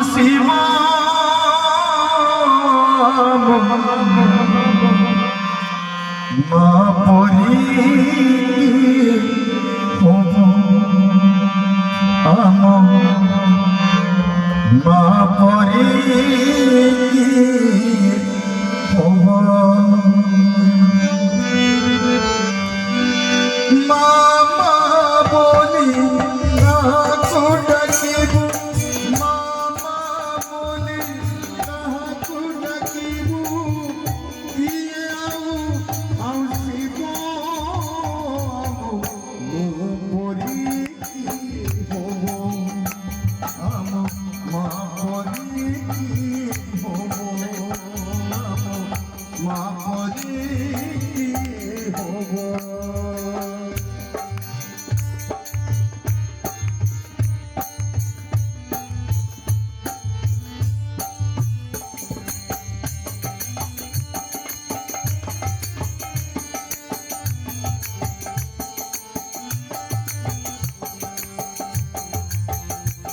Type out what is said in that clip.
শিবা মা পরি হব আম মা পরি হব মামা বলি না ডাকিব মামা বলি না ডাকিব দিয়ে আউ শিব পরি হব আম মা পরি হব মা পরি হব